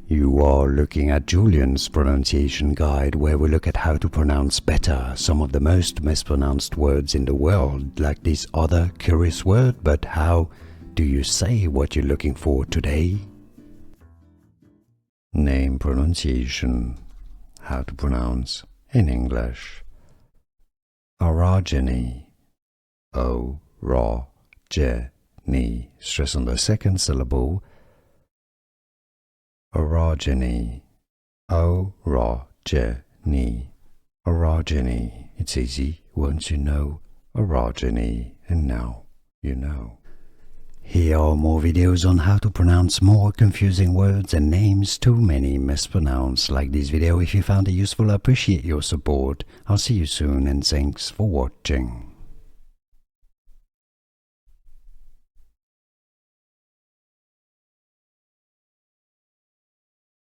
You are looking at Julian's pronunciation guide, where we look at how to pronounce better some of the most mispronounced words in the world, like this other curious word. But how do you say what you're looking for today? Name pronunciation. How to pronounce in English. Orogeny. O-ro-ge-ny. Stress on the second syllable. Orogeny. O-ro-ge-ny. Orogeny. It's easy once you know orogeny, and now you know. Here are more videos on how to pronounce more confusing words and names too many mispronounced. Like this video if you found it useful. I appreciate your support. I'll see you soon, and thanks for watching.